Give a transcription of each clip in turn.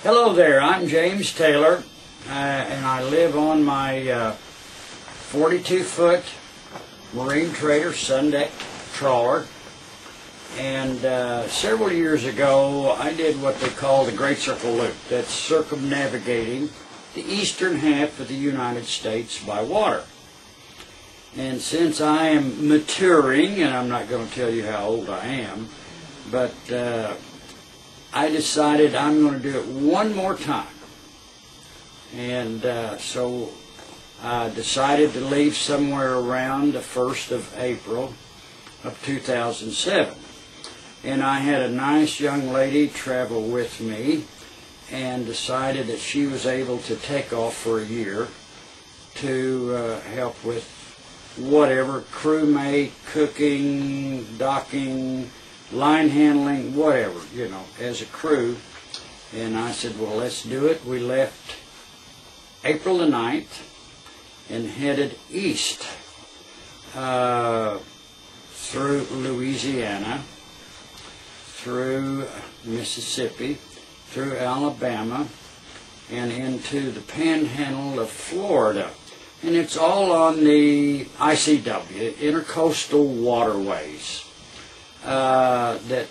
Hello there, I'm James Taylor, and I live on my 42-foot Marine Trader Sundeck trawler. And several years ago, I did what they call the Great Circle Loop. That's circumnavigating the eastern half of the United States by water. And since I am maturing, and I'm not going to tell you how old I am, but I decided I'm going to do it one more time. And so I decided to leave somewhere around the 1st of April of 2007. And I had a nice young lady travel with me and decided that she was able to take off for a year to help with whatever, crewmate, cooking, docking, line handling, whatever, you know, as a crew. And I said, well, let's do it. We left April the 9th and headed east through Louisiana, through Mississippi, through Alabama, and into the panhandle of Florida. And it's all on the ICW, Intercoastal Waterways, that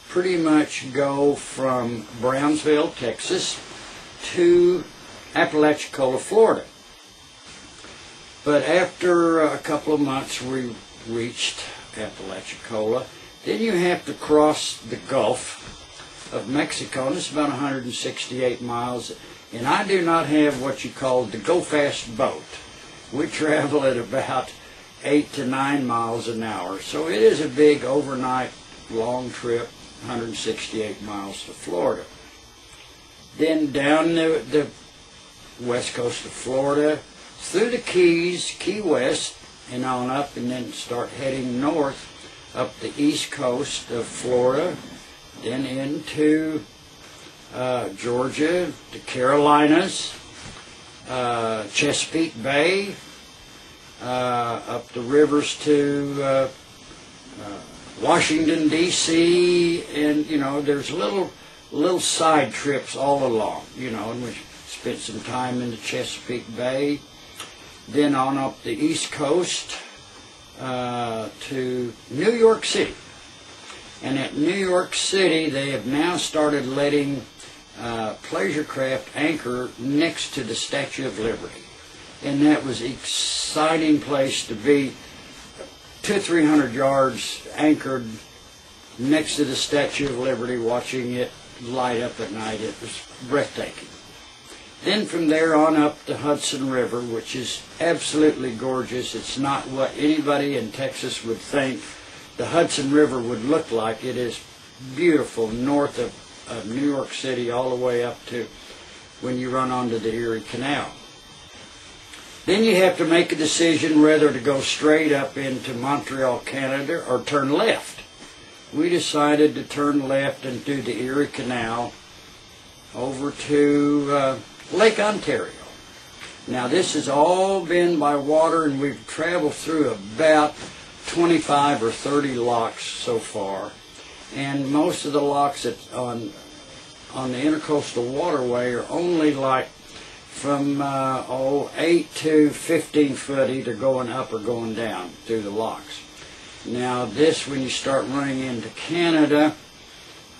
pretty much go from Brownsville, Texas, to Apalachicola, Florida. But after a couple of months, we reached Apalachicola. Then you have to cross the Gulf of Mexico, and it's about 168 miles. And I do not have what you call the go-fast boat. We travel at about 8 to 9 miles an hour. So it is a big overnight long trip, 168 miles to Florida. Then down the west coast of Florida, through the Keys, Key West, and on up, and then start heading north up the east coast of Florida, then into Georgia, the Carolinas, Chesapeake Bay, up the rivers to Washington, D.C., and, you know, there's little side trips all along, you know, and we spent some time in the Chesapeake Bay, then on up the east coast to New York City. And at New York City, they have now started letting pleasure craft anchor next to the Statue of Liberty. And that was an exciting place to be, 200-300 yards anchored next to the Statue of Liberty, watching it light up at night. It was breathtaking. Then from there on up the Hudson River, which is absolutely gorgeous. It's not what anybody in Texas would think the Hudson River would look like. It is beautiful north of New York City all the way up to when you run onto the Erie Canal. Then you have to make a decision whether to go straight up into Montreal, Canada, or turn left. We decided to turn left and do the Erie Canal over to Lake Ontario. Now this has all been by water, and we've traveled through about 25 or 30 locks so far, and most of the locks on the Intercoastal Waterway are only like from 8 to 15 foot, either going up or going down through the locks. Now this, when you start running into Canada,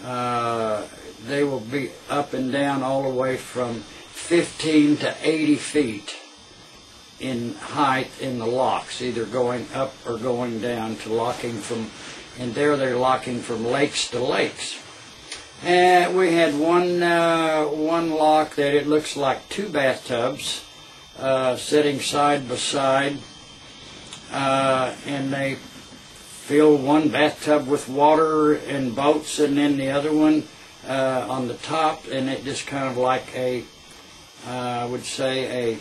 they will be up and down all the way from 15 to 80 feet in height in the locks, either going up or going down to locking from, and there they're locking from lakes to lakes. And we had one lock that it looks like two bathtubs sitting side by side, and they fill one bathtub with water and boats, and then the other one on the top, and it just kind of like a, I would say, a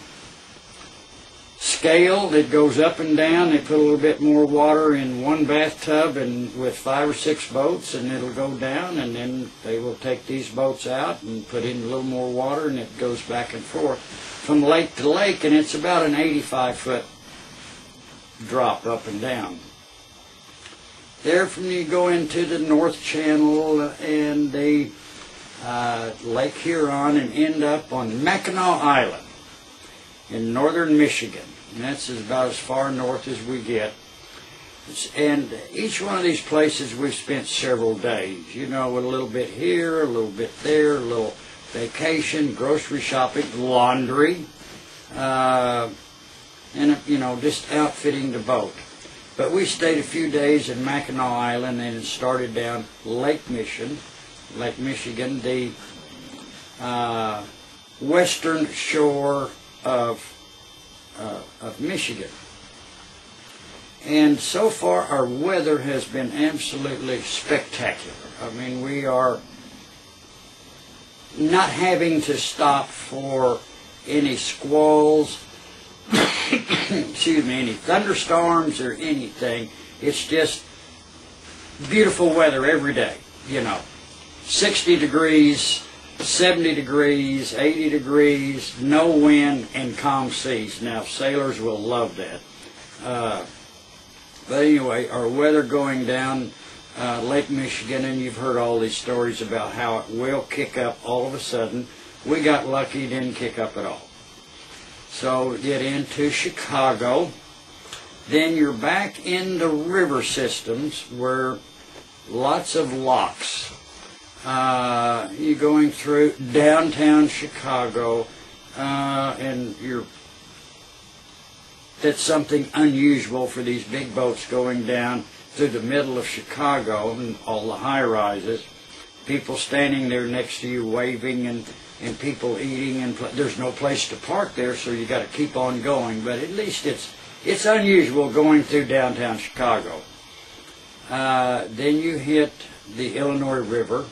scale that goes up and down. They put a little bit more water in one bathtub and with 5 or 6 boats, and it'll go down, and then they will take these boats out and put in a little more water, and it goes back and forth from lake to lake, and it's about an 85-foot drop up and down. There from you go into the North Channel, and they Lake Huron and end up on Mackinac Island in northern Michigan. And that's about as far north as we get. And each one of these places we've spent several days. You know, a little bit here, a little bit there, a little vacation, grocery shopping, laundry, and, you know, just outfitting the boat. But we stayed a few days in Mackinac Island and started down Lake Michigan, the western shore of Michigan. And so far our weather has been absolutely spectacular. I mean, we are not having to stop for any squalls, excuse me, any thunderstorms or anything. It's just beautiful weather every day, you know. 60 degrees, 70 degrees, 80 degrees, no wind, and calm seas. Now, sailors will love that. But anyway, our weather going down Lake Michigan, and you've heard all these stories about how it will kick up all of a sudden. We got lucky, it didn't kick up at all. So get into Chicago. Then you're back in the river systems where lots of locks. You're going through downtown Chicago, and that's something unusual for these big boats going down through the middle of Chicago and all the high-rises. People standing there next to you waving, and people eating, and there's no place to park there, so you got to keep on going. But at least it's unusual going through downtown Chicago. Then you hit the Illinois River,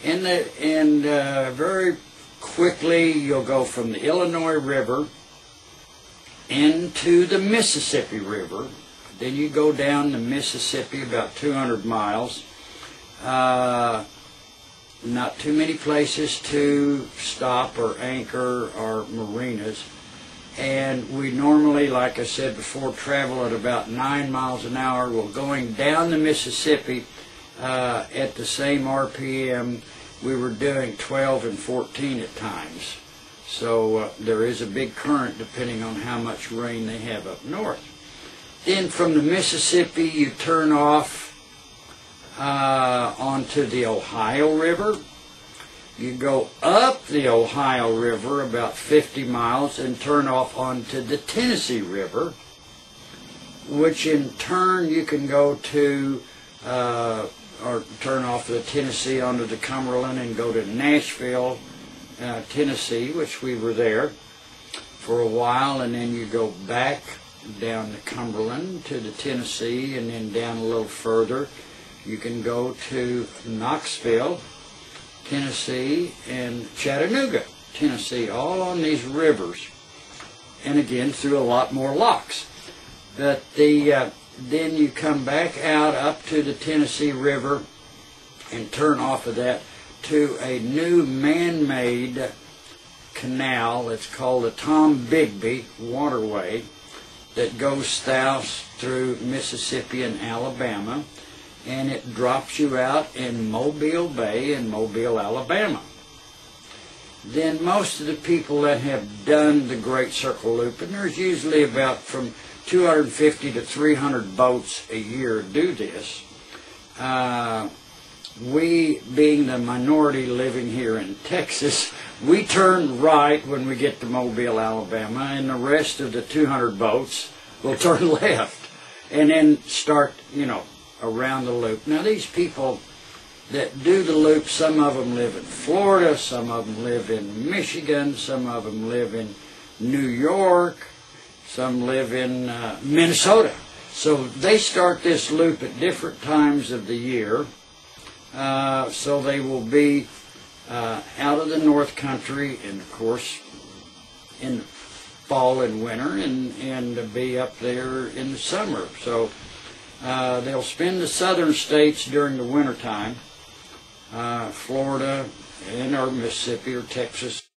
and very quickly you'll go from the Illinois River into the Mississippi River. Then you go down the Mississippi about 200 miles. Not too many places to stop or anchor or marinas. And we normally, like I said before, travel at about 9 miles an hour. Well, going down the Mississippi at the same RPM, we were doing 12 and 14 at times. So there is a big current depending on how much rain they have up north. Then from the Mississippi you turn off onto the Ohio River. You go up the Ohio River about 50 miles and turn off onto the Tennessee River, which in turn you can go to or turn off the Tennessee onto the Cumberland and go to Nashville, Tennessee, which we were there for a while, and then you go back down the Cumberland to the Tennessee, and then down a little further you can go to Knoxville, Tennessee, and Chattanooga, Tennessee, all on these rivers, and again through a lot more locks. But then you come back out up to the Tennessee River and turn off of that to a new man-made canal. It's called the Tom Bigby Waterway that goes south through Mississippi and Alabama, and it drops you out in Mobile Bay in Mobile, Alabama. Then most of the people that have done the Great Circle Loop, and there's usually about from 250 to 300 boats a year do this. We, being the minority living here in Texas, we turn right when we get to Mobile, Alabama, and the rest of the 200 boats will turn left and then start, you know, around the loop. Now these people that do the loop, some of them live in Florida, some of them live in Michigan, some of them live in New York, some live in Minnesota. So they start this loop at different times of the year. So they will be out of the North Country, and of course in the fall and winter, and be up there in the summer. So they'll spend the southern states during the winter time, Florida and or Mississippi or Texas.